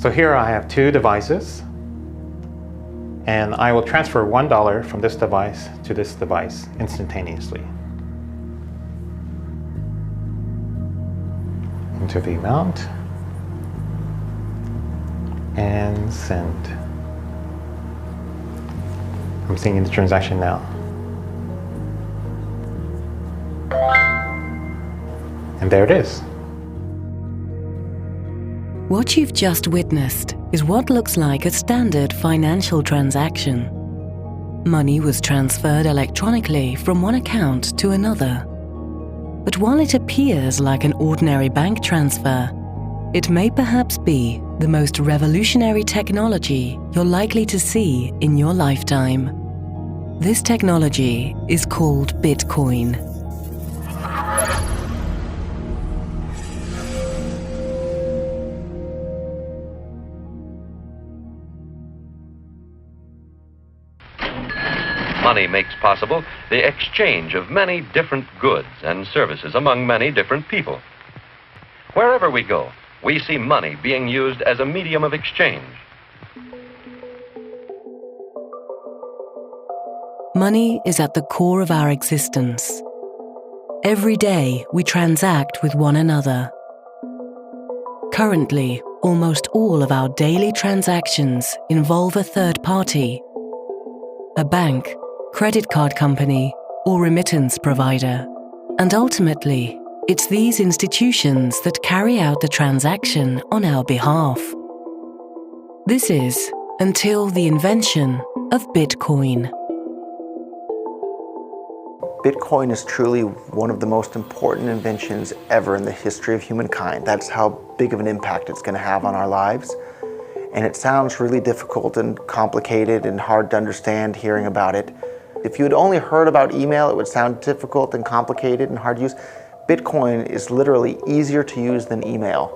So here I have two devices, and I will transfer $1 from this device to this device instantaneously. Enter the amount and send. I'm seeing the transaction now. And there it is. What you've just witnessed is what looks like a standard financial transaction. Money was transferred electronically from one account to another. But while it appears like an ordinary bank transfer, it may perhaps be the most revolutionary technology you're likely to see in your lifetime. This technology is called Bitcoin. Money makes possible the exchange of many different goods and services among many different people. Wherever we go, we see money being used as a medium of exchange. Money is at the core of our existence. Every day we transact with one another. Currently, almost all of our daily transactions involve a third party, a bank, credit card company, or remittance provider. And ultimately, it's these institutions that carry out the transaction on our behalf. This is until the invention of Bitcoin. Bitcoin is truly one of the most important inventions ever in the history of humankind. That's how big of an impact it's going to have on our lives. And it sounds really difficult and complicated and hard to understand hearing about it. If you had only heard about email, it would sound difficult and complicated and hard to use. Bitcoin is literally easier to use than email.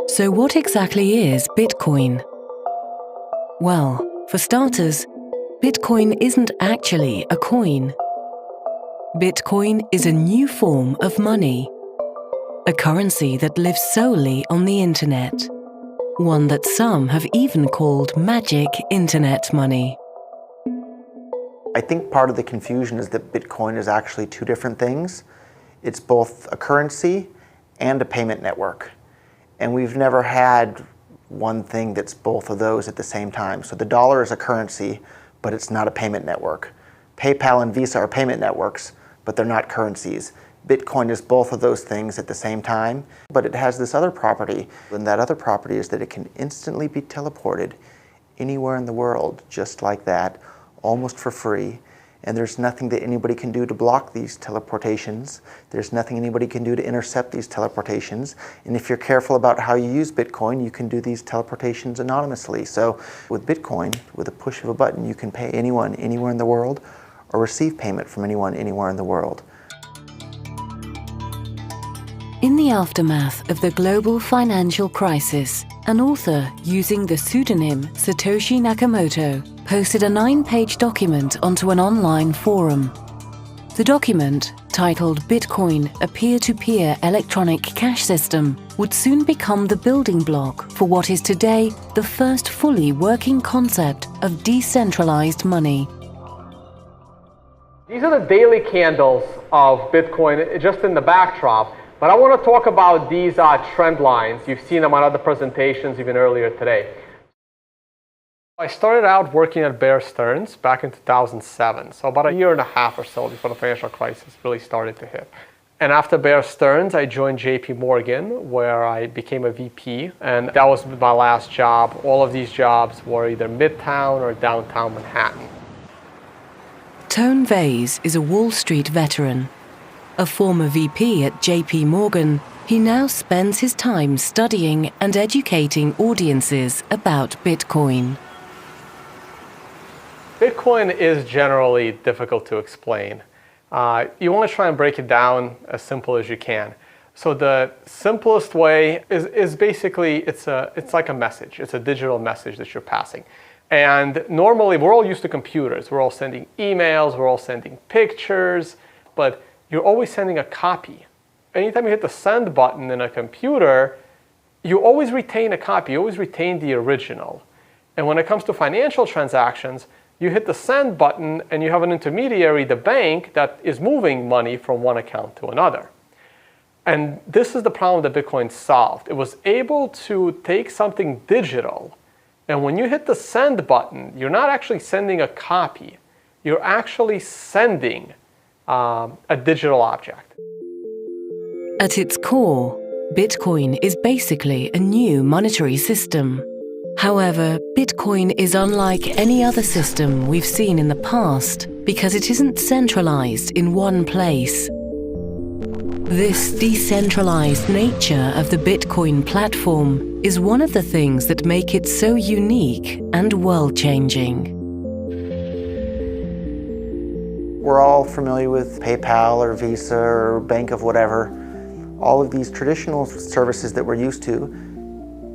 So what exactly is Bitcoin? Well, for starters, Bitcoin isn't actually a coin. Bitcoin is a new form of money, a currency that lives solely on the internet, one that some have even called magic internet money. I think part of the confusion is that Bitcoin is actually two different things. It's both a currency and a payment network. And we've never had one thing that's both of those at the same time. So the dollar is a currency, but it's not a payment network. PayPal and Visa are payment networks, but they're not currencies. Bitcoin is both of those things at the same time, but it has this other property, and that other property is that it can instantly be teleported anywhere in the world, just like that, almost for free. And there's nothing that anybody can do to block these teleportations. There's nothing anybody can do to intercept these teleportations. And if you're careful about how you use Bitcoin, you can do these teleportations anonymously. So with Bitcoin, with a push of a button, you can pay anyone anywhere in the world or receive payment from anyone anywhere in the world. In the aftermath of the global financial crisis, an author using the pseudonym Satoshi Nakamoto posted a 9-page document onto an online forum. The document, titled Bitcoin, a peer-to-peer electronic cash system, would soon become the building block for what is today the first fully working concept of decentralized money. These are the daily candles of Bitcoin just in the backdrop. But I want to talk about these trend lines. You've seen them on other presentations even earlier today. I started out working at Bear Stearns back in 2007, so about a year and a half or so before the financial crisis really started to hit. And after Bear Stearns, I joined JP Morgan, where I became a VP, and that was my last job. All of these jobs were either Midtown or downtown Manhattan. Tone Vase is a Wall Street veteran. A former VP at JP Morgan, he now spends his time studying and educating audiences about Bitcoin. Bitcoin is generally difficult to explain. You want to try and break it down as simple as you can. So the simplest way is basically, it's like a message. It's a digital message that you're passing. And normally, we're all used to computers. We're all sending emails, we're all sending pictures, but you're always sending a copy. Anytime you hit the send button in a computer, you always retain a copy, you always retain the original. And when it comes to financial transactions, you hit the send button and you have an intermediary, the bank, that is moving money from one account to another. And this is the problem that Bitcoin solved. It was able to take something digital, and when you hit the send button, you're not actually sending a copy. You're actually sending a digital object. At its core, Bitcoin is basically a new monetary system. However, Bitcoin is unlike any other system we've seen in the past because it isn't centralized in one place. This decentralized nature of the Bitcoin platform is one of the things that make it so unique and world-changing. We're all familiar with PayPal or Visa or Bank of whatever. All of these traditional services that we're used to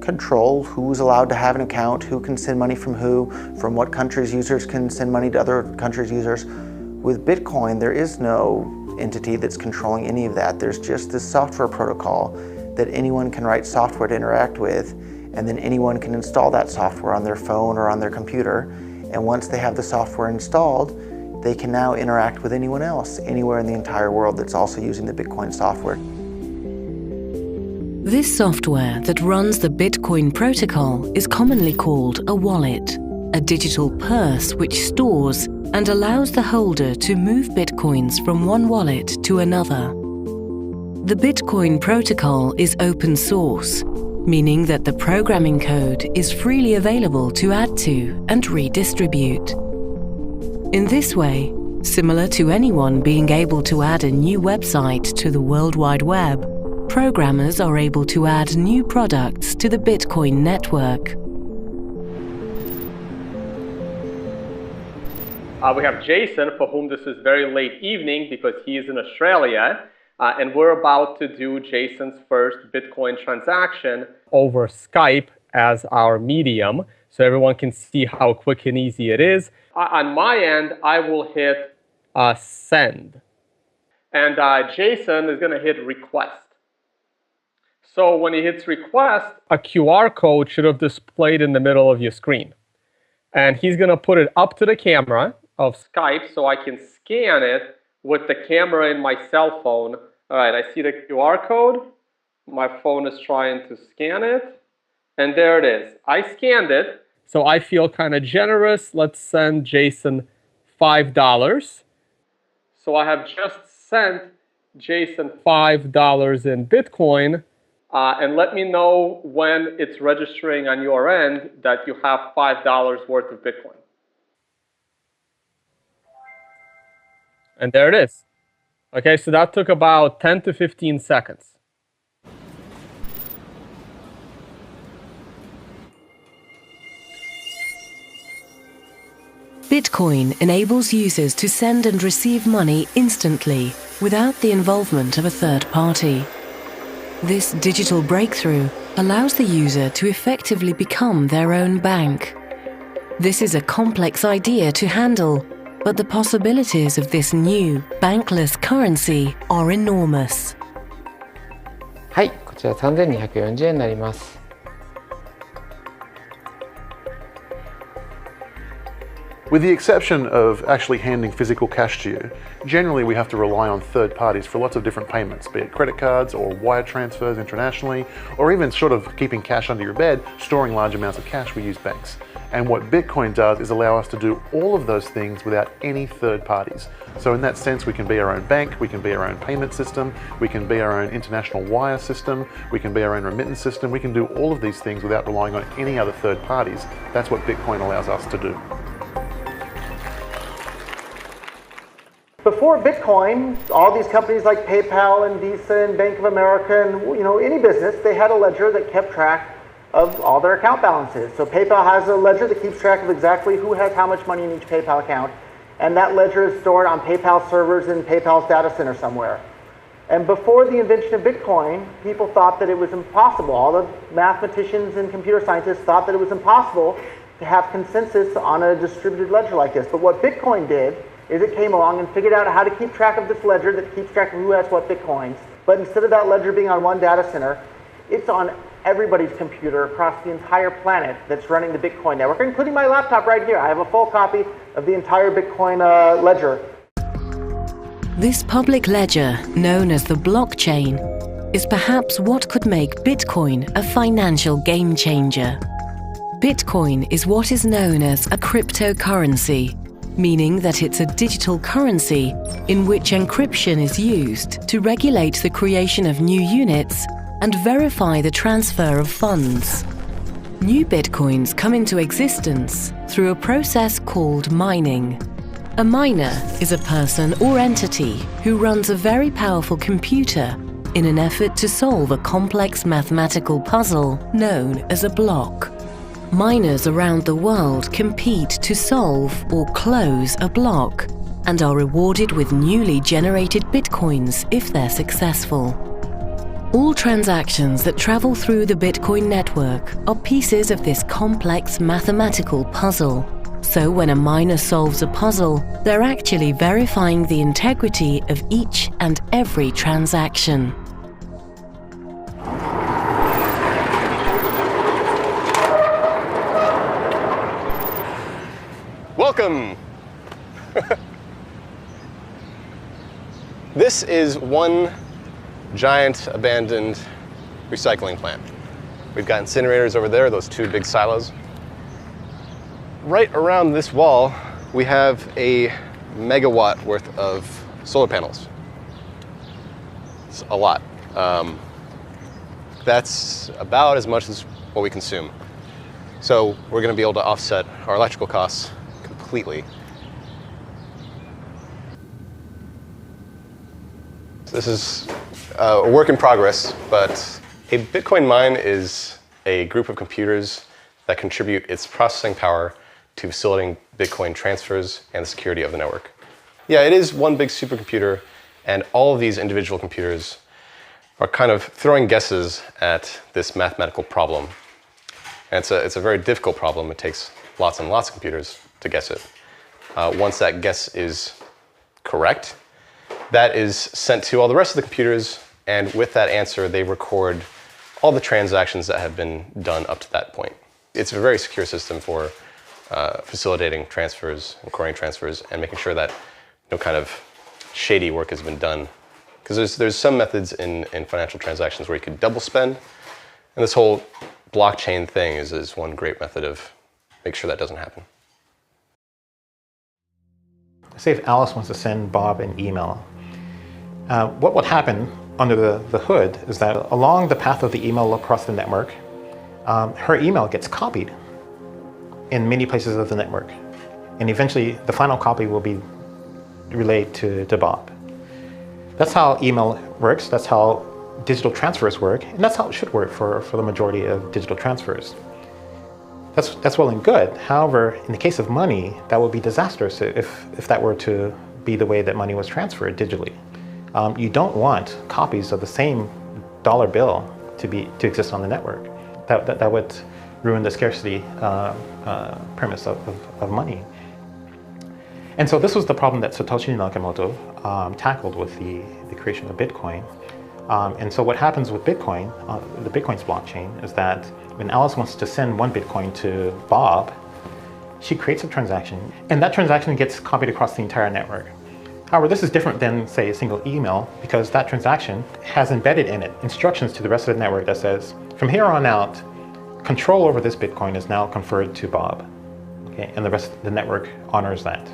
control who's allowed to have an account, who can send money from who, from what countries users can send money to other countries' users. With Bitcoin, there is no entity that's controlling any of that. There's just this software protocol that anyone can write software to interact with, and then anyone can install that software on their phone or on their computer. And once they have the software installed, they can now interact with anyone else, anywhere in the entire world that's also using the Bitcoin software. This software that runs the Bitcoin protocol is commonly called a wallet, a digital purse which stores and allows the holder to move Bitcoins from one wallet to another. The Bitcoin protocol is open source, meaning that the programming code is freely available to add to and redistribute. In this way, similar to anyone being able to add a new website to the World Wide Web, programmers are able to add new products to the Bitcoin network. We have Jason, for whom this is very late evening because he is in Australia, and we're about to do Jason's first Bitcoin transaction over Skype as our medium, so everyone can see how quick and easy it is. On my end, I will hit send, and Jason is going to hit request. So when he hits request, a QR code should have displayed in the middle of your screen. And he's going to put it up to the camera of Skype so I can scan it with the camera in my cell phone. All right, I see the QR code. My phone is trying to scan it. And there it is. I scanned it. So I feel kind of generous. Let's send Jason $5. So I have just sent Jason $5 in Bitcoin. And let me know when it's registering on your end that you have $5 worth of Bitcoin. And there it is. Okay, so that took about 10 to 15 seconds. Bitcoin enables users to send and receive money instantly without the involvement of a third party. This digital breakthrough allows the user to effectively become their own bank. This is a complex idea to handle, but the possibilities of this new bankless currency are enormous. はい、こちら3240円になります。With the exception of actually handing physical cash to you, generally we have to rely on third parties for lots of different payments, be it credit cards or wire transfers internationally, or even sort of keeping cash under your bed, storing large amounts of cash, we use banks. And what Bitcoin does is allow us to do all of those things without any third parties. So in that sense, we can be our own bank, we can be our own payment system, we can be our own international wire system, we can be our own remittance system, we can do all of these things without relying on any other third parties. That's what Bitcoin allows us to do. Before Bitcoin, all these companies like PayPal and Visa and Bank of America and any business, they had a ledger that kept track of all their account balances. So PayPal has a ledger that keeps track of exactly who has how much money in each PayPal account, and that ledger is stored on PayPal servers in PayPal's data center somewhere. And before the invention of Bitcoin, people thought that it was impossible. All the mathematicians and computer scientists thought that it was impossible to have consensus on a distributed ledger like this. But what Bitcoin did is it came along and figured out how to keep track of this ledger that keeps track of who has what Bitcoins. But instead of that ledger being on one data center, it's on everybody's computer across the entire planet that's running the Bitcoin network, including my laptop right here. I have a full copy of the entire Bitcoin ledger. This public ledger, known as the blockchain, is perhaps what could make Bitcoin a financial game changer. Bitcoin is what is known as a cryptocurrency, meaning that it's a digital currency in which encryption is used to regulate the creation of new units and verify the transfer of funds. New Bitcoins come into existence through a process called mining. A miner is a person or entity who runs a very powerful computer in an effort to solve a complex mathematical puzzle known as a block. Miners around the world compete to solve or close a block and are rewarded with newly generated Bitcoins if they're successful. All transactions that travel through the Bitcoin network are pieces of this complex mathematical puzzle. So when a miner solves a puzzle, they're actually verifying the integrity of each and every transaction. Welcome! This is one giant abandoned recycling plant. We've got incinerators over there, those two big silos. Right around this wall, we have a megawatt worth of solar panels. It's a lot. That's about as much as what we consume. So we're going to be able to offset our electrical costs completely. This is a work in progress, but a Bitcoin mine is a group of computers that contribute its processing power to facilitating Bitcoin transfers and the security of the network. Yeah, it is one big supercomputer, and all of these individual computers are kind of throwing guesses at this mathematical problem. And it's a very difficult problem. It takes lots and lots of computers to guess it. Once that guess is correct, that is sent to all the rest of the computers, and with that answer, they record all the transactions that have been done up to that point. It's a very secure system for facilitating transfers, recording transfers, and making sure that no kind of shady work has been done. Because there's some methods in financial transactions where you could double spend, and this whole blockchain thing is one great method of make sure that doesn't happen. Say if Alice wants to send Bob an email, what would happen under the hood is that along the path of the email across the network, her email gets copied in many places of the network. And eventually the final copy will be relayed to Bob. That's how email works, that's how digital transfers work, and that's how it should work for the majority of digital transfers. That's well and good. However, in the case of money, that would be disastrous if that were to be the way that money was transferred digitally. You don't want copies of the same dollar bill to exist on the network. That would ruin the scarcity premise of money. And so this was the problem that Satoshi Nakamoto tackled with the creation of Bitcoin. And so what happens with Bitcoin, the Bitcoin's blockchain, is that when Alice wants to send one Bitcoin to Bob, she creates a transaction, and that transaction gets copied across the entire network. However, this is different than, say, a single email, because that transaction has embedded in it instructions to the rest of the network that says, from here on out, control over this Bitcoin is now conferred to Bob. Okay? And the rest of the network honors that.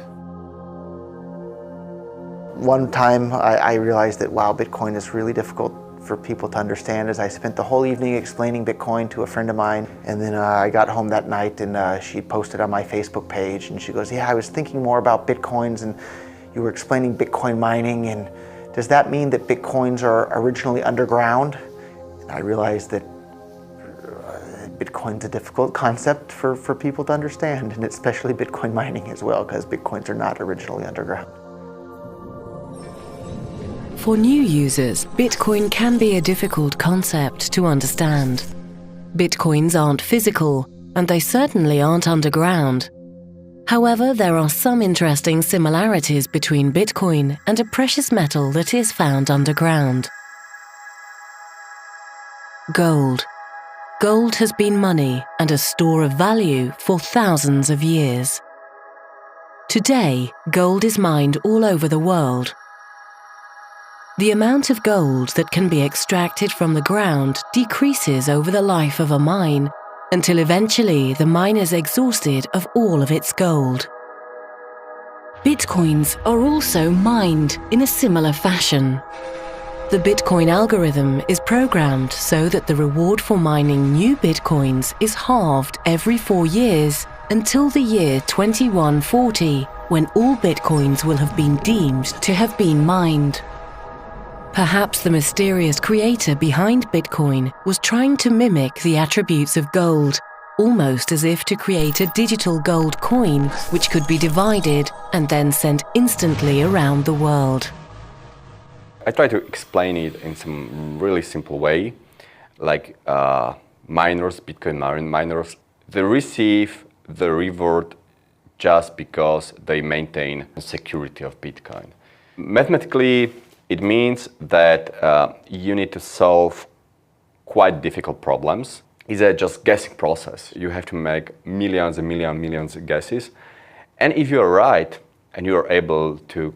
One time I realized that, wow, Bitcoin is really difficult for people to understand, as I spent the whole evening explaining Bitcoin to a friend of mine, and then I got home that night and she posted on my Facebook page and she goes, yeah, I was thinking more about Bitcoins and you were explaining Bitcoin mining, and does that mean that Bitcoins are originally underground? And I realized that Bitcoin's a difficult concept for people to understand, and especially Bitcoin mining as well, because Bitcoins are not originally underground. For new users, Bitcoin can be a difficult concept to understand. Bitcoins aren't physical, and they certainly aren't underground. However, there are some interesting similarities between Bitcoin and a precious metal that is found underground: gold. gold has been money and a store of value for thousands of years. Today, gold is mined all over the world. The amount of gold that can be extracted from the ground decreases over the life of a mine, until eventually the mine is exhausted of all of its gold. Bitcoins are also mined in a similar fashion. The Bitcoin algorithm is programmed so that the reward for mining new Bitcoins is halved every 4 years until the year 2140, when all Bitcoins will have been deemed to have been mined. Perhaps the mysterious creator behind Bitcoin was trying to mimic the attributes of gold, almost as if to create a digital gold coin which could be divided and then sent instantly around the world. I try to explain it in some really simple way, like miners, Bitcoin miners, they receive the reward just because they maintain the security of Bitcoin. Mathematically, it means that you need to solve quite difficult problems. It's a just guessing process. You have to make millions and millions of guesses. And if you're right, and you're able to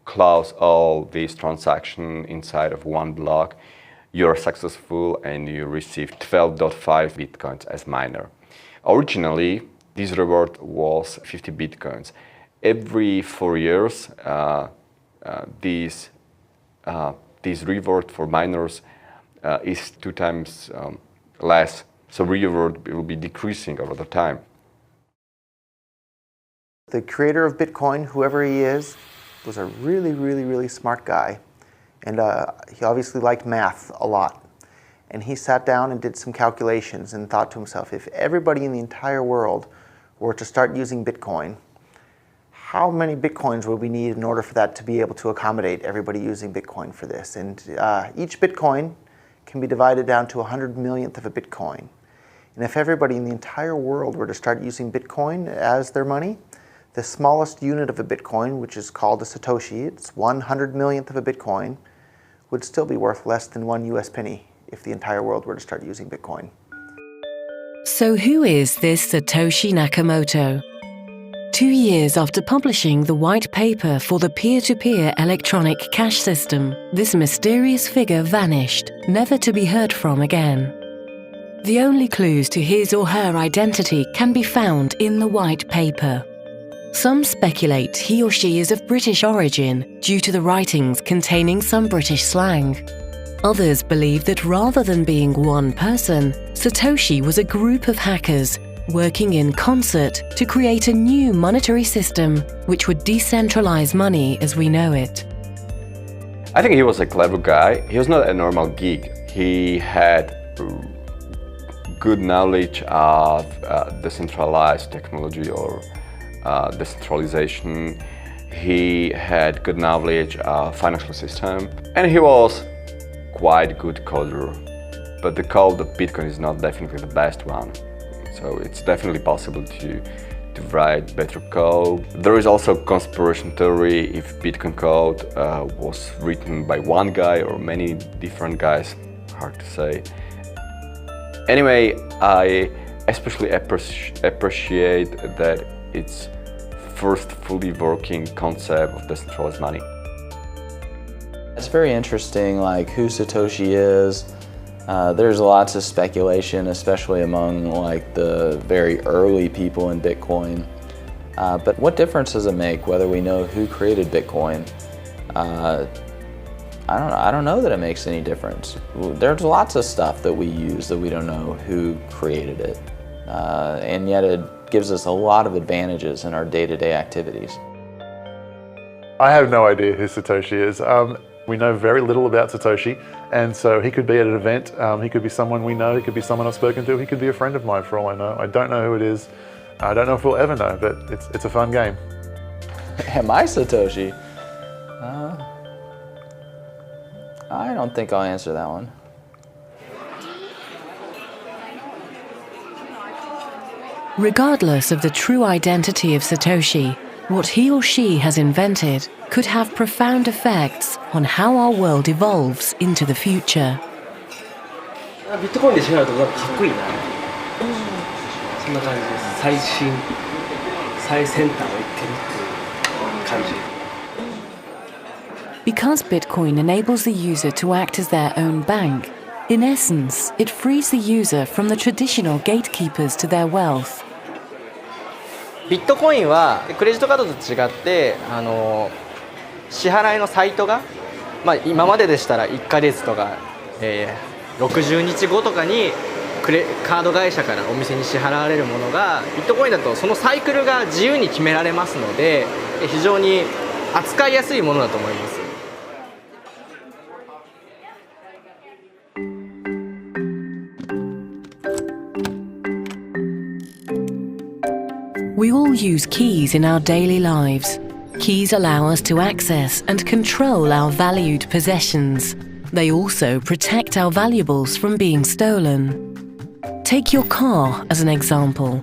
close all these transactions inside of one block, you're successful and you receive 12.5 Bitcoins as miner. Originally, this reward was 50 Bitcoins. Every 4 years, this reward for miners is 2 times less. So reward will be decreasing over the time. The creator of Bitcoin, whoever he is, was a really smart guy. And he obviously liked math a lot. And he sat down and did some calculations and thought to himself, if everybody in the entire world were to start using Bitcoin, how many Bitcoins would we need in order for that to be able to accommodate everybody using Bitcoin for this? And each Bitcoin can be divided down to 100 millionth of a Bitcoin. And if everybody in the entire world were to start using Bitcoin as their money, the smallest unit of a Bitcoin, which is called a Satoshi, it's 100 millionth of a Bitcoin, would still be worth less than 1 US penny if the entire world were to start using Bitcoin. So who is this Satoshi Nakamoto? 2 years after publishing the white paper for the peer-to-peer electronic cash system, this mysterious figure vanished, never to be heard from again. The only clues to his or her identity can be found in the white paper. Some speculate he or she is of British origin due to the writings containing some British slang. Others believe that rather than being one person, Satoshi was a group of hackers working in concert to create a new monetary system which would decentralize money as we know it. I think he was a clever guy. He was not a normal geek. He had good knowledge of decentralized technology or decentralization. He had good knowledge of financial system, and he was quite good coder. But the code of Bitcoin is not definitely the best one. So it's definitely possible to write better code. There is also conspiracy theory if Bitcoin code was written by one guy or many different guys, hard to say. Anyway, I especially appreciate that it's first fully working concept of decentralized money. It's very interesting, like who Satoshi is. There's lots of speculation, especially among like the very early people in Bitcoin. But what difference does it make whether we know who created Bitcoin? I don't know that it makes any difference. There's lots of stuff that we use that we don't know who created it, and yet it gives us a lot of advantages in our day-to-day activities. I have no idea who Satoshi is. We know very little about Satoshi, and so he could be at an event, he could be someone we know, he could be someone I've spoken to, he could be a friend of mine for all I know. I don't know who it is. I don't know if we'll ever know, but it's a fun game. Am I Satoshi? I don't think I'll answer that one. Regardless of the true identity of Satoshi, what he or she has invented could have profound effects on how our world evolves into the future. ビットコインで支払うとなんかかっこいいな。そんな感じです。最先端を行ってるっていう感じ。Because Bitcoin enables the user to act as their own bank, in essence, it frees the user from the traditional gatekeepers to their wealth. ビットコインはクレジットカードと違って支払いのサイトが、今まででしたら1ヶ月とか、60日後とかにカード会社からお店に支払われるものがビットコインだとそのサイクルが自由に決められますので非常に扱いやすいものだと思います。We all use keys in our daily lives. Keys allow us to access and control our valued possessions. They also protect our valuables from being stolen. Take your car as an example.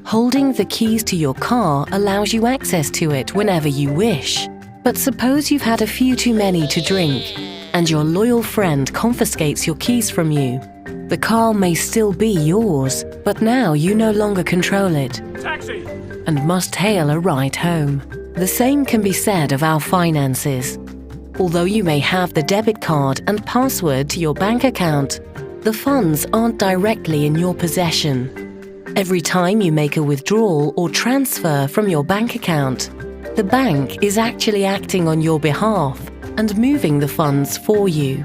Holding the keys to your car allows you access to it whenever you wish. But suppose you've had a few too many to drink, and your loyal friend confiscates your keys from you. The car may still be yours, but now you no longer control it. Taxi! And must hail a ride home. The same can be said of our finances. Although you may have the debit card and password to your bank account, the funds aren't directly in your possession. Every time you make a withdrawal or transfer from your bank account, the bank is actually acting on your behalf and moving the funds for you.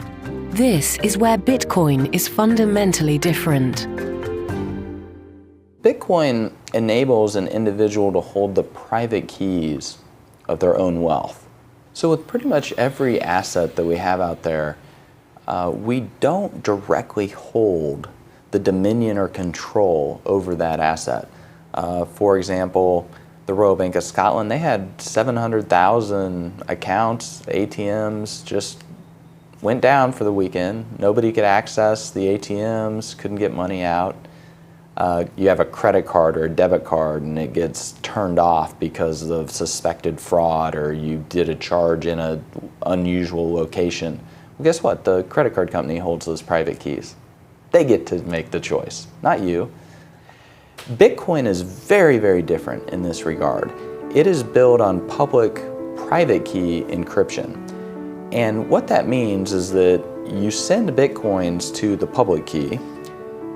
This is where Bitcoin is fundamentally different. Bitcoin enables an individual to hold the private keys of their own wealth. So with pretty much every asset that we have out there, we don't directly hold the dominion or control over that asset. For example, the Royal Bank of Scotland, they had 700,000 accounts, ATMs, just went down for the weekend. Nobody could access the ATMs, couldn't get money out. You have a credit card or a debit card and it gets turned off because of suspected fraud or you did a charge in an unusual location. Well, guess what? The credit card company holds those private keys. They get to make the choice, not you. Bitcoin is very, very different in this regard. It is built on public-private key encryption. And what that means is that you send Bitcoins to the public key,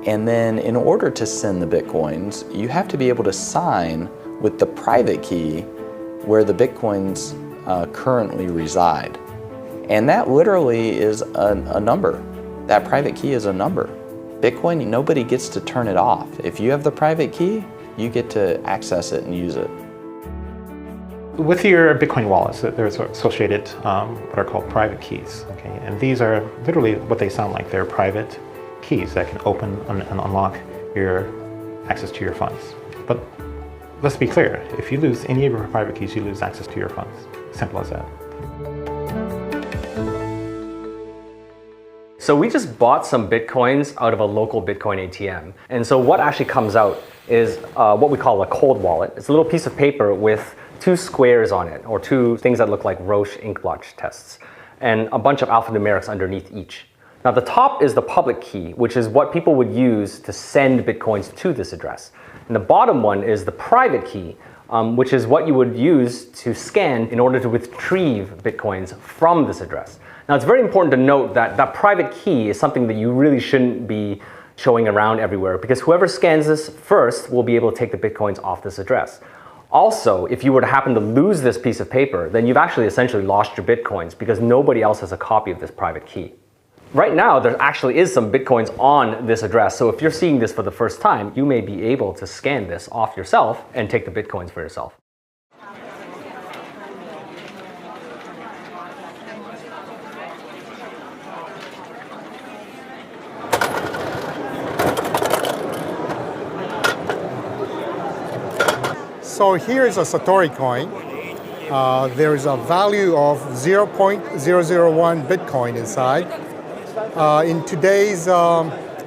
and then in order to send the Bitcoins, you have to be able to sign with the private key where the Bitcoins currently reside. And that literally is a number. That private key is a number. Bitcoin, nobody gets to turn it off. If you have the private key, you get to access it and use it. With your Bitcoin wallets, there's associated what are called private keys. Okay? And these are literally what they sound like. They're private keys that can open and unlock your access to your funds. But let's be clear, if you lose any of your private keys, you lose access to your funds. Simple as that. So we just bought some Bitcoins out of a local Bitcoin ATM. And so what actually comes out is what we call a cold wallet. It's a little piece of paper with two squares on it, or two things that look like Roche ink blotch tests, and a bunch of alphanumerics underneath each. Now the top is the public key, which is what people would use to send Bitcoins to this address. And the bottom one is the private key, which is what you would use to scan in order to retrieve Bitcoins from this address. Now it's very important to note that that private key is something that you really shouldn't be showing around everywhere, because whoever scans this first will be able to take the Bitcoins off this address. Also, if you were to happen to lose this piece of paper, then you've actually essentially lost your Bitcoins because nobody else has a copy of this private key. Right now, there actually is some Bitcoins on this address, so if you're seeing this for the first time, you may be able to scan this off yourself and take the Bitcoins for yourself. So here is a Satori coin. There is a value of 0.001 Bitcoin inside. In today's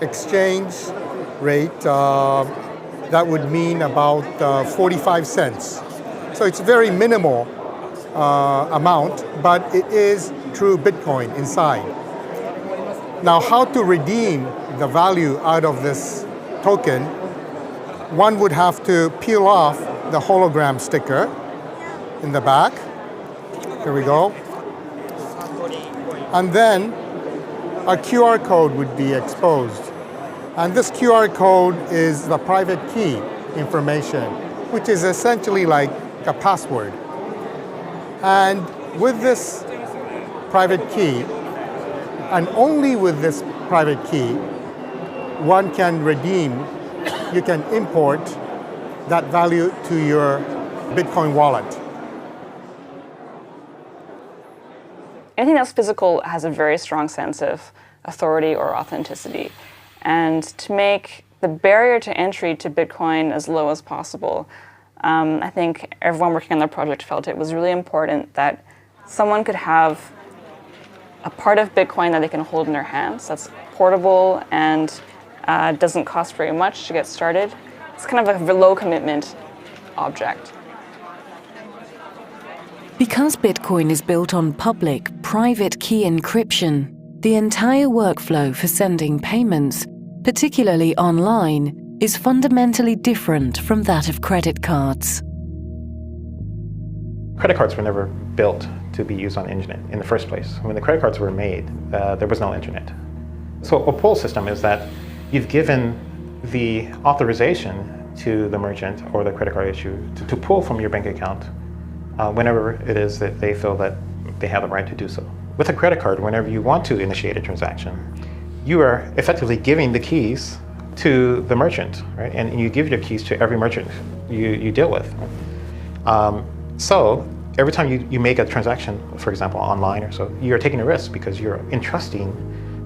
exchange rate, that would mean about 45 cents. So it's a very minimal amount, but it is true Bitcoin inside. Now, how to redeem the value out of this token, one would have to peel off the hologram sticker in the back. Here we go. And then a QR code would be exposed. And this QR code is the private key information, which is essentially like a password. And with this private key, and only with this private key, one can redeem, you can import that value to your Bitcoin wallet. Anything that's physical has a very strong sense of authority or authenticity. And to make the barrier to entry to Bitcoin as low as possible, I think everyone working on the project felt it was really important that someone could have a part of Bitcoin that they can hold in their hands that's portable and doesn't cost very much to get started. It's kind of a low commitment object. Because Bitcoin is built on public, private key encryption, the entire workflow for sending payments, particularly online, is fundamentally different from that of credit cards. Credit cards were never built to be used on the internet in the first place. When the credit cards were made, there was no internet. So a pull system is that you've given the authorization to the merchant or the credit card issuer to pull from your bank account whenever it is that they feel that they have the right to do so. With a credit card, whenever you want to initiate a transaction, you are effectively giving the keys to the merchant, right? And you give your keys to every merchant you deal with. So every time you make a transaction, for example, online or so, you're taking a risk because you're entrusting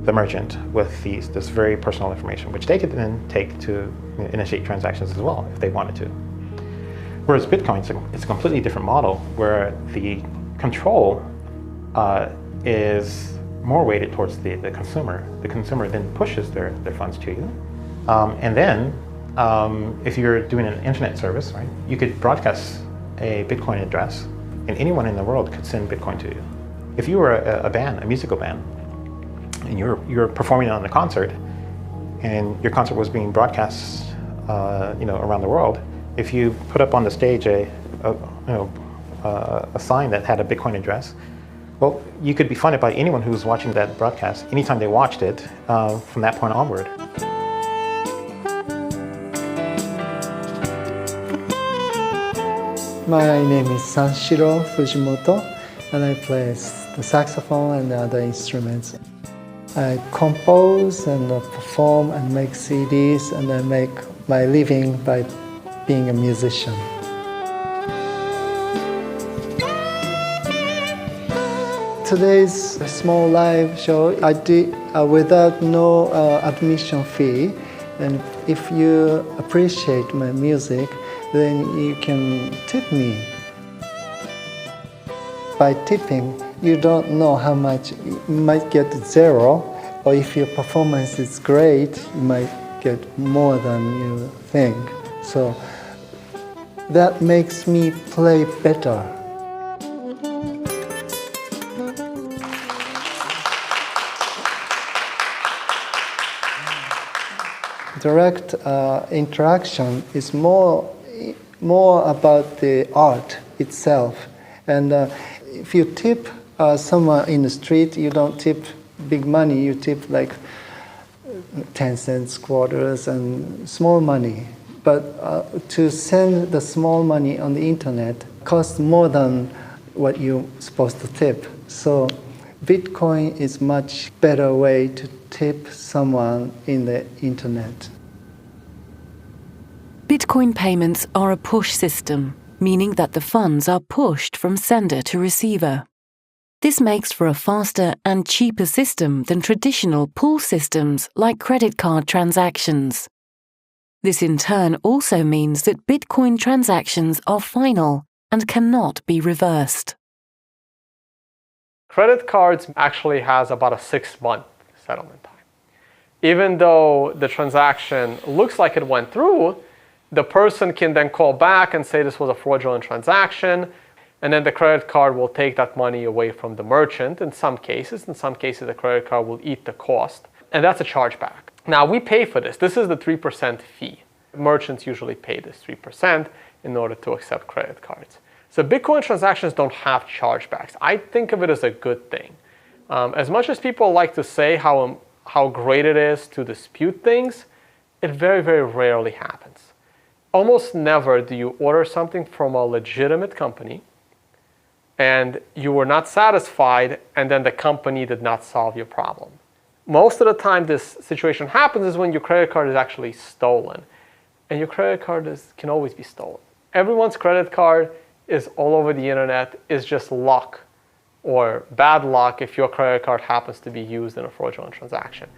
the merchant with this very personal information, which they could then take to initiate transactions as well if they wanted to. Whereas Bitcoin, it's a completely different model where the control is more weighted towards the consumer. The consumer then pushes their funds to you. And then if you're doing an internet service, right, you could broadcast a Bitcoin address and anyone in the world could send Bitcoin to you. If you were a band, a musical band, and you're performing on a concert and your concert was being broadcast around the world, if you put up on the stage a sign that had a Bitcoin address, well, you could be funded by anyone who's watching that broadcast anytime they watched it from that point onward. My name is Sanshiro Fujimoto, and I play the saxophone and the other instruments. I compose and perform and make CDs, and I make my living by being a musician. Today's small live show I did without no admission fee, and if you appreciate my music, then you can tip me. By tipping, you don't know how much. You might get zero, or if your performance is great, you might get more than you think. So that makes me play better. Direct interaction is more about the art itself. And if you tip someone in the street, you don't tip big money, you tip like 10 cents, quarters, and small money. But to send the small money on the internet costs more than what you're supposed to tip. So Bitcoin is much better way to tip someone in the internet. Bitcoin payments are a push system, meaning that the funds are pushed from sender to receiver. This makes for a faster and cheaper system than traditional pull systems like credit card transactions. This in turn also means that Bitcoin transactions are final and cannot be reversed. Credit cards actually has about a 6-month settlement time. Even though the transaction looks like it went through, the person can then call back and say this was a fraudulent transaction, and then the credit card will take that money away from the merchant in some cases. In some cases, the credit card will eat the cost, and that's a chargeback. Now we pay for this. This is the 3% fee. Merchants usually pay this 3% in order to accept credit cards. So Bitcoin transactions don't have chargebacks. I think of it as a good thing. As much as people like to say how great it is to dispute things, it very, very rarely happens. Almost never do you order something from a legitimate company and you were not satisfied and then the company did not solve your problem. Most of the time this situation happens is when your credit card is actually stolen. And your credit card can always be stolen. Everyone's credit card is all over the internet. Is just luck or bad luck if your credit card happens to be used in a fraudulent transaction.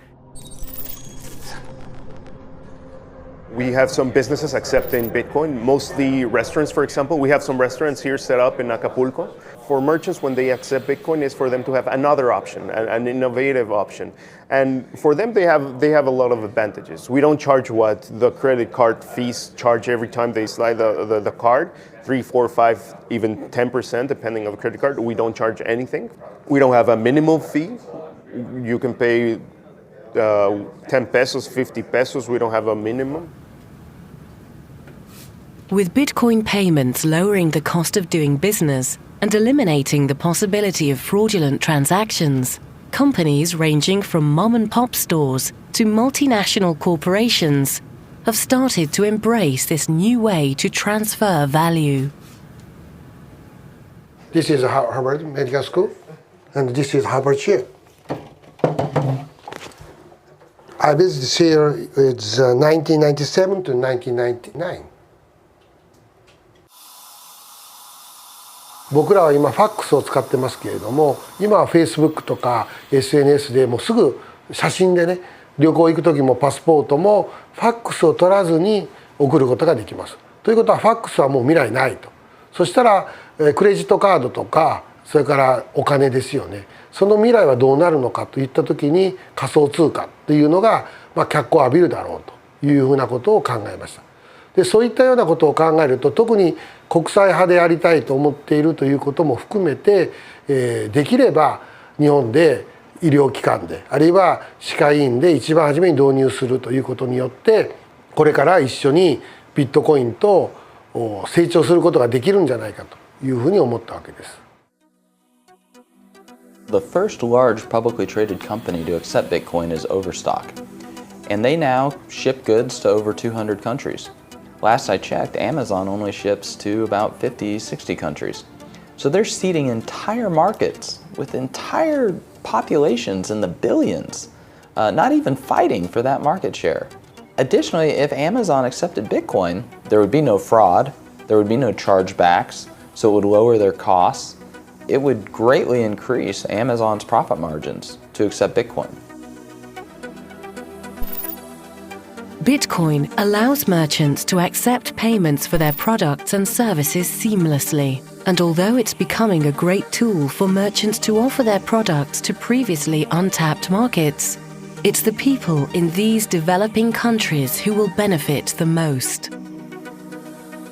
We have some businesses accepting Bitcoin, mostly restaurants, for example. We have some restaurants here set up in Acapulco. For merchants, when they accept Bitcoin, is for them to have another option, an innovative option. And for them, they have a lot of advantages. We don't charge what the credit card fees charge every time they slide the card, 3, 4, 5, even 10%, depending on the credit card. We don't charge anything. We don't have a minimum fee. You can pay 10 pesos, 50 pesos. We don't have a minimum. With Bitcoin payments lowering the cost of doing business and eliminating the possibility of fraudulent transactions, companies ranging from mom-and-pop stores to multinational corporations have started to embrace this new way to transfer value. This is Harvard Medical School, and this is Harvard Chair. I visited here, it's 1997 to 1999. 僕らは今ファックスを使ってますけれども、今は Facebook とか SNS でもうすぐ写真でね、旅行行く時もパスポートもファックスを取らずに送ることができます。ということはファックスはもう未来ないと。そしたらクレジットカードとかそれからお金ですよね。その未来はどうなるのかといった時に仮想通貨っていうのが脚光を浴びるだろうというふうなことを考えました。でそういったようなことを考えると特に国際派でありたいと思っているということも含めて、できれば日本で医療機関であるいは歯科医院で一番初めに導入するということによってこれから一緒にビットコインと成長することができるんじゃないかというふうに思ったわけです。The first large publicly traded company to accept Bitcoin is Overstock, and they now ship goods to over 200 countries. Last I checked, Amazon only ships to about 50, 60 countries. So they're seeding entire markets with entire populations in the billions, not even fighting for that market share. Additionally, if Amazon accepted Bitcoin, there would be no fraud, there would be no chargebacks, so it would lower their costs. It would greatly increase Amazon's profit margins to accept Bitcoin. Bitcoin allows merchants to accept payments for their products and services seamlessly. And although it's becoming a great tool for merchants to offer their products to previously untapped markets, it's the people in these developing countries who will benefit the most.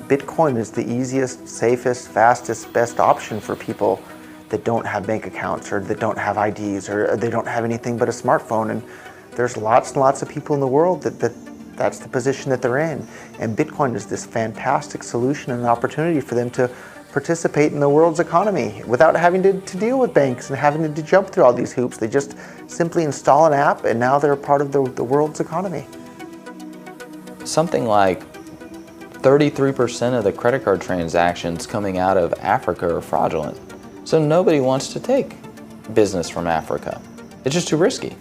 Bitcoin is the easiest, safest, fastest, best option for people that don't have bank accounts or that don't have IDs or they don't have anything but a smartphone. And there's lots and lots of people in the world that's the position that they're in. And Bitcoin is this fantastic solution and an opportunity for them to participate in the world's economy without having to deal with banks and having to jump through all these hoops. They just simply install an app and now they're a part of the world's economy. Something like 33% of the credit card transactions coming out of Africa are fraudulent. So nobody wants to take business from Africa. It's just too risky.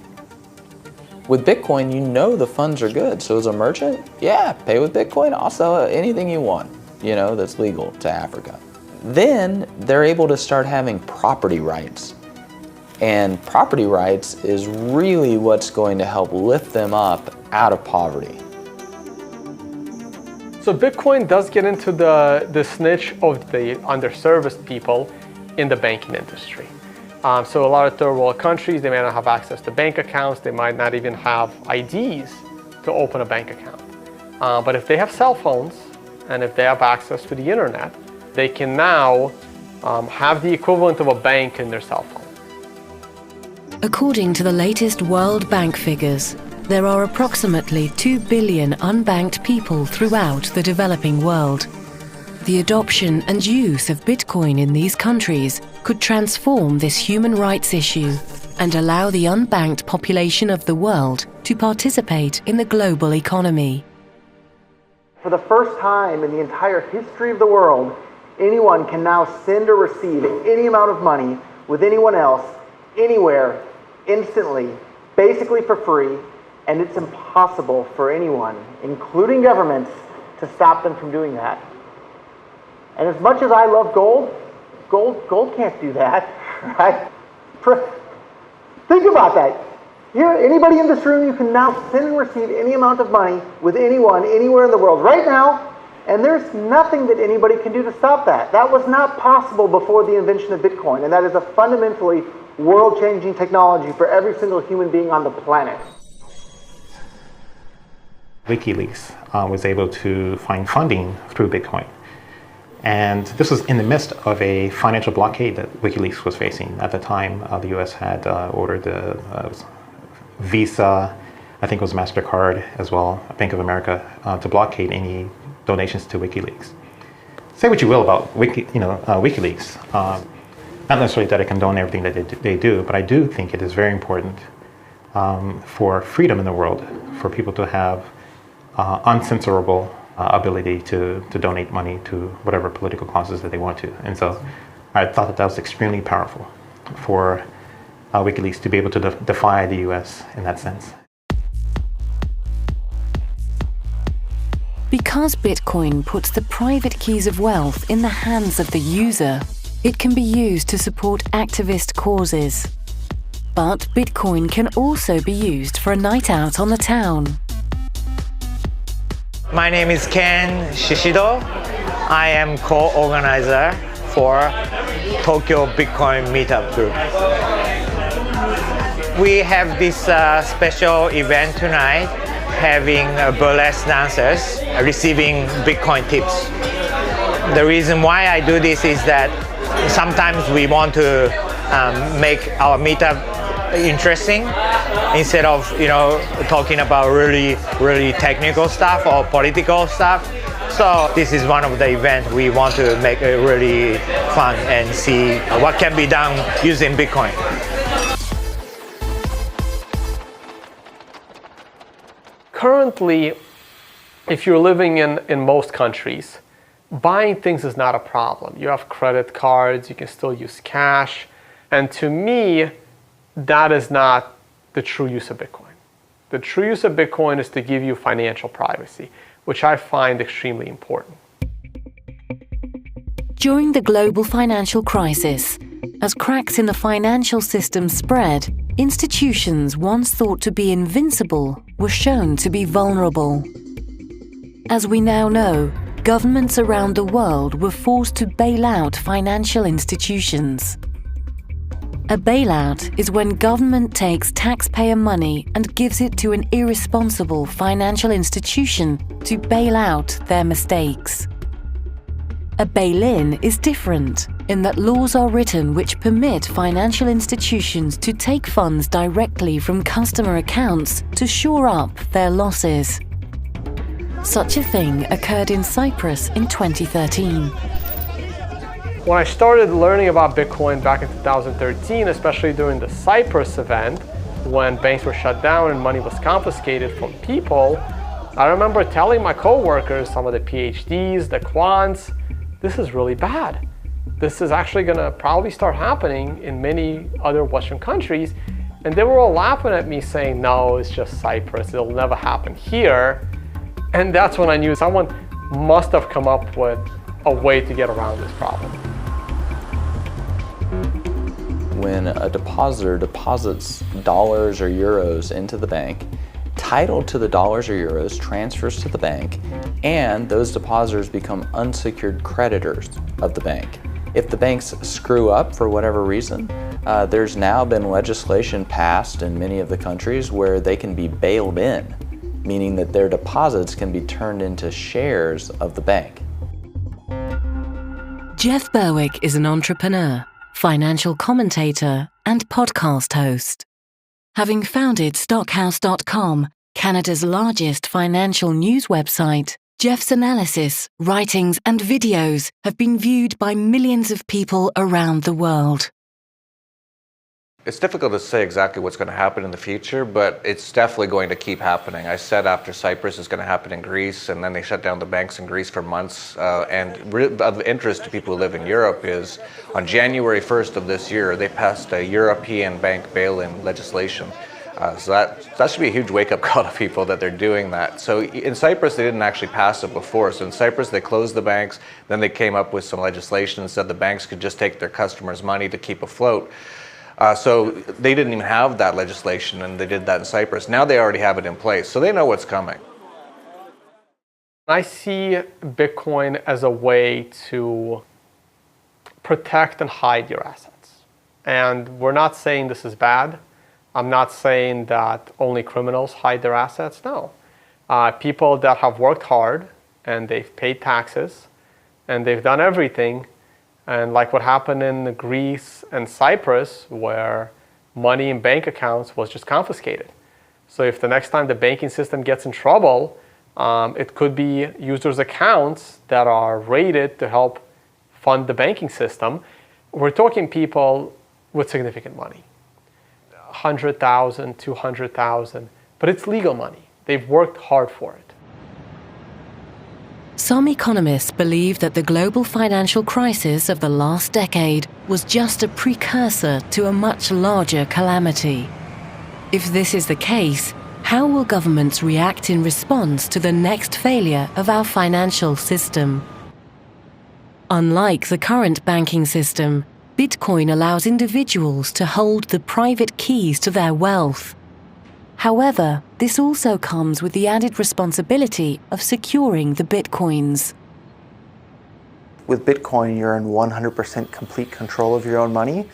With Bitcoin, you know the funds are good. So as a merchant, yeah, pay with Bitcoin. Also, anything you want, that's legal to Africa. Then they're able to start having property rights. And property rights is really what's going to help lift them up out of poverty. So Bitcoin does get into this niche of the underserviced people in the banking industry. So a lot of third world countries, they may not have access to bank accounts, they might not even have IDs to open a bank account. But if they have cell phones and if they have access to the internet, they can now have the equivalent of a bank in their cell phone. According to the latest World Bank figures, There are approximately 2 billion unbanked people throughout the developing world. The adoption and use of Bitcoin in these countries could transform this human rights issue and allow the unbanked population of the world to participate in the global economy. For the first time in the entire history of the world, anyone can now send or receive any amount of money with anyone else, anywhere, instantly, basically for free, and it's impossible for anyone, including governments, to stop them from doing that. And as much as I love gold can't do that, right? Think about that. Here, anybody in this room, you can now send and receive any amount of money with anyone, anywhere in the world, right now, and there's nothing that anybody can do to stop that. That was not possible before the invention of Bitcoin, and that is a fundamentally world-changing technology for every single human being on the planet. WikiLeaks was able to find funding through Bitcoin. And this was in the midst of a financial blockade that WikiLeaks was facing. At the time, the US had ordered Visa, I think it was MasterCard as well, Bank of America, to blockade any donations to WikiLeaks. Say what you will about WikiLeaks. Not necessarily that I condone everything that they do, but I do think it is very important for freedom in the world, for people to have uncensorable ability to donate money to whatever political causes that they want to. And so I thought that was extremely powerful for WikiLeaks to be able to defy the US in that sense. Because Bitcoin puts the private keys of wealth in the hands of the user, it can be used to support activist causes. But Bitcoin can also be used for a night out on the town. My name is Ken Shishido. I am co-organizer for Tokyo Bitcoin Meetup Group. We have this special event tonight, having burlesque dancers receiving Bitcoin tips. The reason why I do this is that sometimes we want to make our meetup interesting instead of talking about really technical stuff or political stuff. So this is one of the events we want to make it really fun and see what can be done using Bitcoin. Currently, if you're living in most countries, buying things is not a problem. You have credit cards, you can still use cash, and to me, that is not the true use of Bitcoin. The true use of Bitcoin is to give you financial privacy, which I find extremely important. During the global financial crisis, as cracks in the financial system spread, institutions once thought to be invincible were shown to be vulnerable. As we now know, governments around the world were forced to bail out financial institutions. A bailout is when government takes taxpayer money and gives it to an irresponsible financial institution to bail out their mistakes. A bail-in is different in that laws are written which permit financial institutions to take funds directly from customer accounts to shore up their losses. Such a thing occurred in Cyprus in 2013. When I started learning about Bitcoin back in 2013, especially during the Cyprus event, when banks were shut down and money was confiscated from people, I remember telling my coworkers, some of the PhDs, the quants, this is really bad. This is actually gonna probably start happening in many other Western countries. And they were all laughing at me saying, no, it's just Cyprus, it'll never happen here. And that's when I knew someone must have come up with a way to get around this problem. When a depositor deposits dollars or euros into the bank, title to the dollars or euros transfers to the bank, and those depositors become unsecured creditors of the bank. If the banks screw up for whatever reason, there's now been legislation passed in many of the countries where they can be bailed in, meaning that their deposits can be turned into shares of the bank. Jeff Berwick is an entrepreneur, financial commentator, and podcast host. Having founded Stockhouse.com, Canada's largest financial news website, Jeff's analysis, writings, and videos have been viewed by millions of people around the world. It's difficult to say exactly what's going to happen in the future, but it's definitely going to keep happening. I said after Cyprus it's going to happen in Greece, and then they shut down the banks in Greece for months. And of interest to people who live in Europe is on January 1st of this year, they passed a European bank bail-in legislation. So that should be a huge wake-up call to people that they're doing that. So in Cyprus, they didn't actually pass it before. So in Cyprus, they closed the banks. Then they came up with some legislation and said the banks could just take their customers' money to keep afloat. So they didn't even have that legislation, and they did that in Cyprus. Now they already have it in place, so they know what's coming. I see Bitcoin as a way to protect and hide your assets. And we're not saying this is bad. I'm not saying that only criminals hide their assets. No. People that have worked hard and they've paid taxes and they've done everything, and like what happened in Greece and Cyprus, where money in bank accounts was just confiscated. So if the next time the banking system gets in trouble, it could be users' accounts that are rated to help fund the banking system. We're talking people with significant money, 100,000, 200,000, but it's legal money. They've worked hard for it. Some economists believe that the global financial crisis of the last decade was just a precursor to a much larger calamity. If this is the case, how will governments react in response to the next failure of our financial system? Unlike the current banking system, Bitcoin allows individuals to hold the private keys to their wealth. However, this also comes with the added responsibility of securing the Bitcoins. With Bitcoin, you're in 100% complete control of your own money,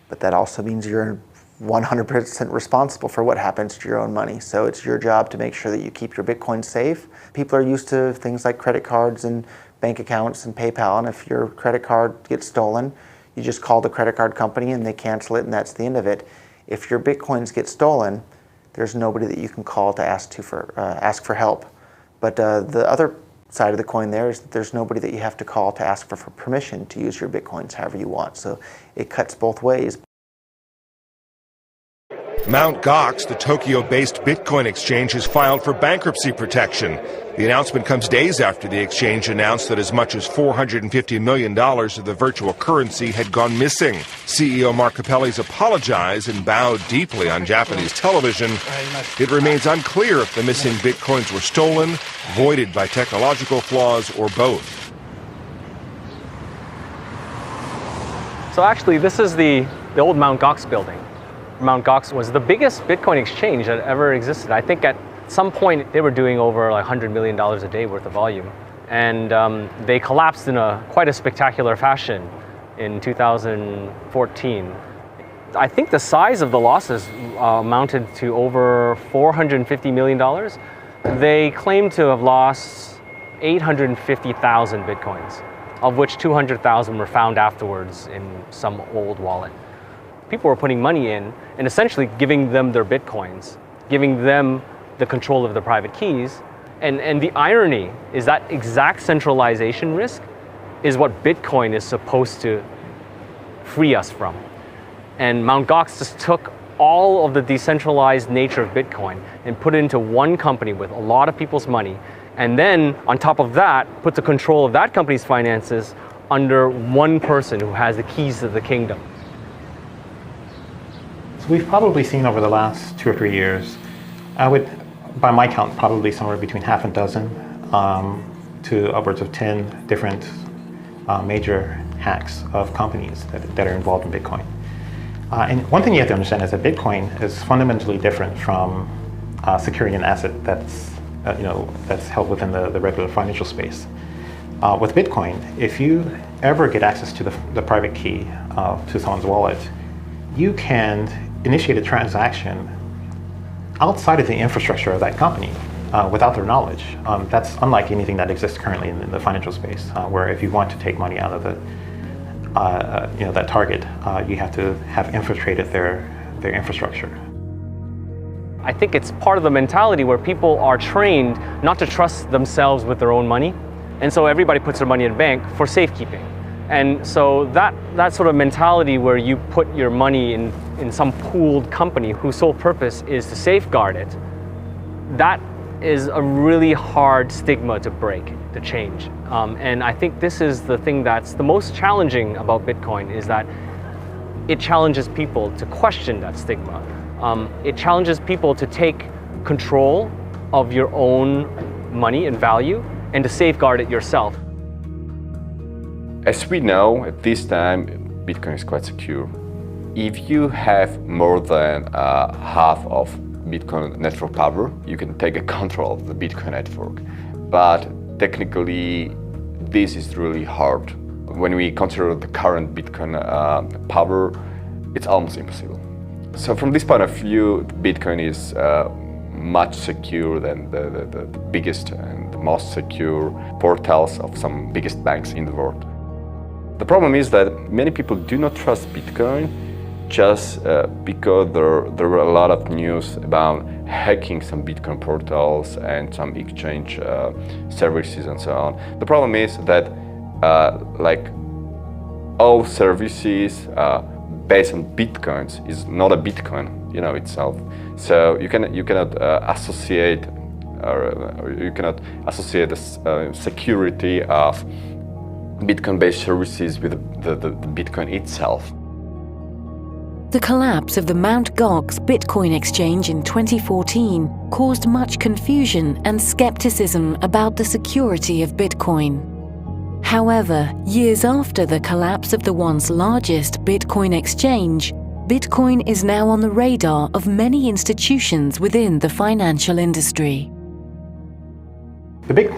but that also means you're 100% responsible for what happens to your own money. So it's your job to make sure that you keep your Bitcoin safe. People are used to things like credit cards and bank accounts and PayPal, and if your credit card gets stolen, you just call the credit card company and they cancel it, and that's the end of it. If your Bitcoins get stolen, there's nobody that you can call to ask for help. But the other side of the coin there is that there's nobody that you have to call to ask for permission to use your Bitcoins however you want. So it cuts both ways. Mt. Gox, the Tokyo-based Bitcoin exchange, has filed for bankruptcy protection. The announcement comes days after the exchange announced that as much as $450 million of the virtual currency had gone missing. CEO Mark Capelli's apologized and bowed deeply on Japanese television. It remains unclear if the missing Bitcoins were stolen, voided by technological flaws, or both. So actually, this is the old Mt. Gox building. Mt. Gox was the biggest Bitcoin exchange that ever existed. I think at some point they were doing over like $100 million a day worth of volume. And they collapsed in quite a spectacular fashion in 2014. I think the size of the losses amounted to over $450 million. They claim to have lost 850,000 Bitcoins, of which 200,000 were found afterwards in some old wallet. People were putting money in and essentially giving them their Bitcoins, giving them the control of the private keys. And the irony is that exact centralization risk is what Bitcoin is supposed to free us from. And Mt. Gox just took all of the decentralized nature of Bitcoin and put it into one company with a lot of people's money. And then on top of that, put the control of that company's finances under one person who has the keys to the kingdom. We've probably seen over the last 2 or 3 years, by my count, probably somewhere between half a dozen to upwards of 10 different major hacks of companies that are involved in Bitcoin. And one thing you have to understand is that Bitcoin is fundamentally different from securing an asset that's held within the regular financial space. With Bitcoin, if you ever get access to the private key to someone's wallet, you can initiate a transaction outside of the infrastructure of that company without their knowledge. That's unlike anything that exists currently in the financial space, where if you want to take money out of that target, you have to have infiltrated their infrastructure. I think it's part of the mentality where people are trained not to trust themselves with their own money. And so everybody puts their money in a bank for safekeeping. And so that sort of mentality where you put your money in some pooled company whose sole purpose is to safeguard it, that is a really hard stigma to break, to change. And I think this is the thing that's the most challenging about Bitcoin, is that it challenges people to question that stigma. It challenges people to take control of your own money and value and to safeguard it yourself. As we know, at this time, Bitcoin is quite secure. If you have more than half of Bitcoin network power, you can take a control of the Bitcoin network. But technically, this is really hard. When we consider the current Bitcoin power, it's almost impossible. So from this point of view, Bitcoin is much secure than the biggest and the most secure portals of some biggest banks in the world. The problem is that many people do not trust Bitcoin just because there were a lot of news about hacking some Bitcoin portals and some exchange services and so on. The problem is that like all services based on Bitcoins is not a Bitcoin, itself. So you cannot associate the security of Bitcoin-based services with the Bitcoin itself. The collapse of the Mt. Gox Bitcoin exchange in 2014 caused much confusion and skepticism about the security of Bitcoin. However, years after the collapse of the once largest Bitcoin exchange, Bitcoin is now on the radar of many institutions within the financial industry. The big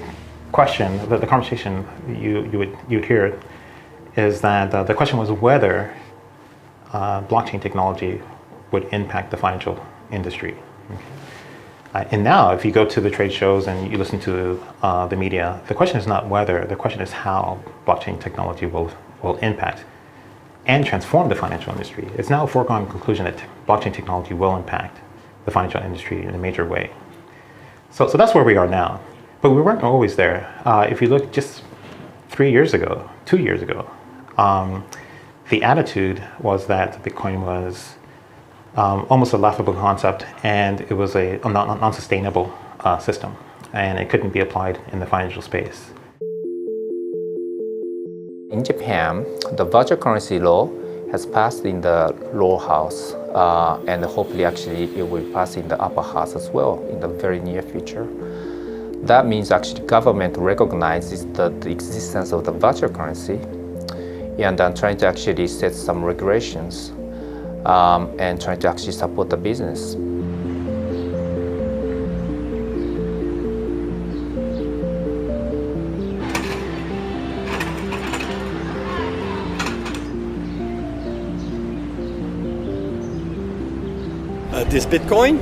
question, the conversation you'd hear, is that the question was whether blockchain technology would impact the financial industry. And now, if you go to the trade shows and you listen to the media, the question is not whether, the question is how blockchain technology will impact and transform the financial industry. It's now a foregone conclusion that blockchain technology will impact the financial industry in a major way. So that's where we are now. But we weren't always there. If you look just 3 years ago, 2 years ago, the attitude was that Bitcoin was almost a laughable concept, and it was a non-sustainable system, and it couldn't be applied in the financial space. In Japan, the virtual currency law has passed in the lower house, and hopefully actually it will pass in the upper house as well in the very near future. That means actually government recognizes the existence of the virtual currency and trying to actually set some regulations and trying to actually support the business. This Bitcoin,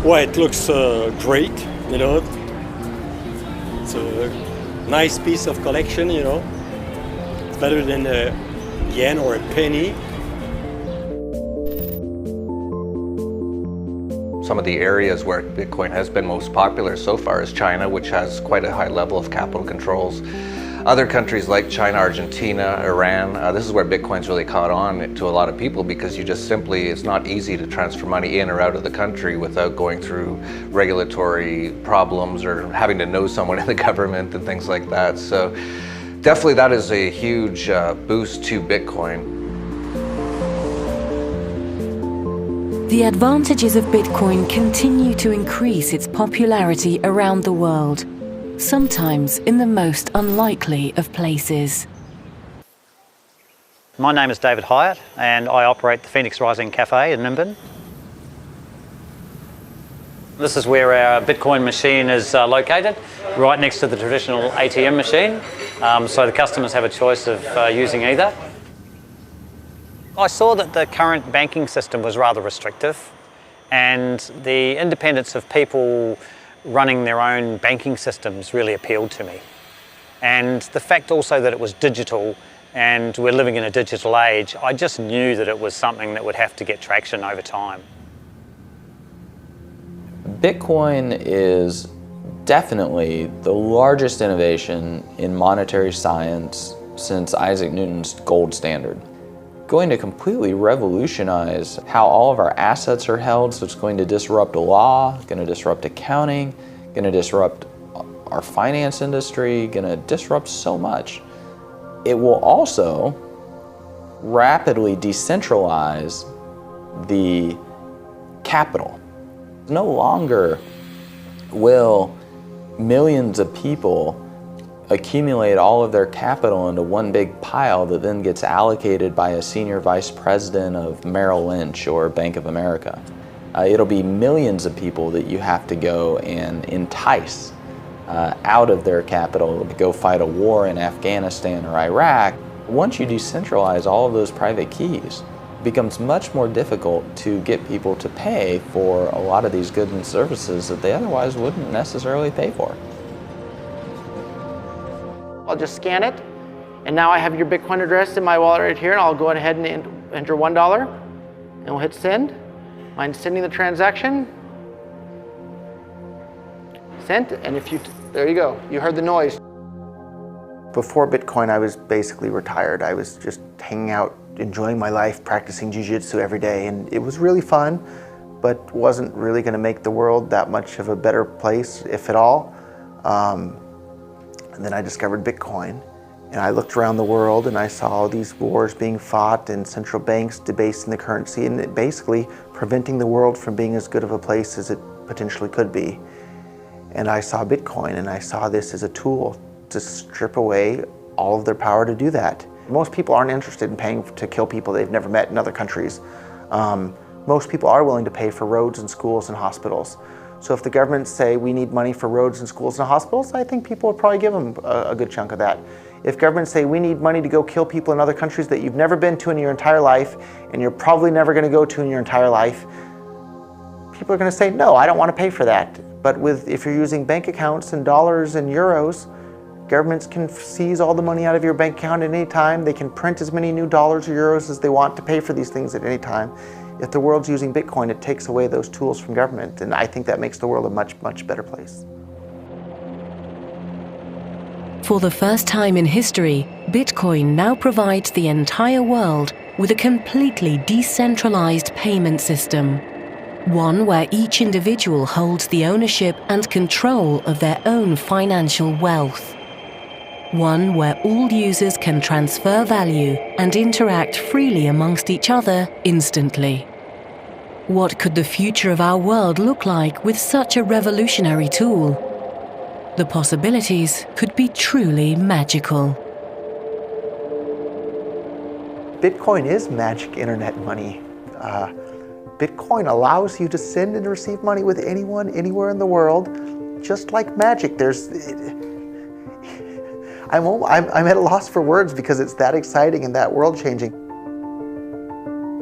well, it looks great, It's a nice piece of collection, It's better than a yen or a penny. Some of the areas where Bitcoin has been most popular so far is China, which has quite a high level of capital controls. Other countries like China, Argentina, Iran, this is where Bitcoin's really caught on to a lot of people because it's not easy to transfer money in or out of the country without going through regulatory problems or having to know someone in the government and things like that. So definitely that is a huge boost to Bitcoin. The advantages of Bitcoin continue to increase its popularity around the world, sometimes in the most unlikely of places. My name is David Hyatt and I operate the Phoenix Rising Cafe in Nimbin. This is where our Bitcoin machine is located, right next to the traditional ATM machine, so the customers have a choice of using either. I saw that the current banking system was rather restrictive, and the independence of people running their own banking systems really appealed to me. And the fact also that it was digital and we're living in a digital age, I just knew that it was something that would have to get traction over time. Bitcoin is definitely the largest innovation in monetary science since Isaac Newton's gold standard. Going to completely revolutionize how all of our assets are held, so it's going to disrupt law, going to disrupt accounting, going to disrupt our finance industry, going to disrupt so much. It will also rapidly decentralize the capital. No longer will millions of people accumulate all of their capital into one big pile that then gets allocated by a senior vice president of Merrill Lynch or Bank of America. It'll be millions of people that you have to go and entice out of their capital to go fight a war in Afghanistan or Iraq. Once you decentralize all of those private keys, it becomes much more difficult to get people to pay for a lot of these goods and services that they otherwise wouldn't necessarily pay for. I'll just scan it, and now I have your Bitcoin address in my wallet right here, and I'll go ahead and enter $1, and we'll hit send. Mind sending the transaction? Sent, and there you go, you heard the noise. Before Bitcoin, I was basically retired. I was just hanging out, enjoying my life, practicing jiu-jitsu every day, and it was really fun, but wasn't really gonna make the world that much of a better place, if at all. And then I discovered Bitcoin, and I looked around the world and I saw all these wars being fought and central banks debasing the currency and it basically preventing the world from being as good of a place as it potentially could be. And I saw Bitcoin and I saw this as a tool to strip away all of their power to do that. Most people aren't interested in paying to kill people they've never met in other countries. Most people are willing to pay for roads and schools and hospitals. So if the governments say we need money for roads and schools and hospitals, I think people would probably give them a good chunk of that. If governments say we need money to go kill people in other countries that you've never been to in your entire life and you're probably never going to go to in your entire life, people are going to say, no, I don't want to pay for that. But if you're using bank accounts and dollars and euros, governments can seize all the money out of your bank account at any time. They can print as many new dollars or euros as they want to pay for these things at any time. If the world's using Bitcoin, it takes away those tools from government, and I think that makes the world a much, much better place. For the first time in history, Bitcoin now provides the entire world with a completely decentralized payment system. One where each individual holds the ownership and control of their own financial wealth. One where all users can transfer value and interact freely amongst each other instantly. What could the future of our world look like with such a revolutionary tool? The possibilities could be truly magical. Bitcoin is magic internet money. Bitcoin allows you to send and receive money with anyone, anywhere in the world, just like magic. I'm at a loss for words because it's that exciting and that world-changing.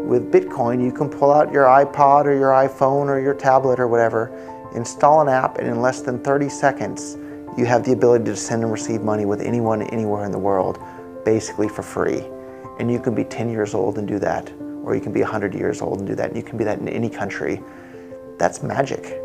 With Bitcoin, you can pull out your iPod or your iPhone or your tablet or whatever, install an app, and in less than 30 seconds, you have the ability to send and receive money with anyone, anywhere in the world, basically for free. And you can be 10 years old and do that, or you can be 100 years old and do that, and you can be that in any country. That's magic.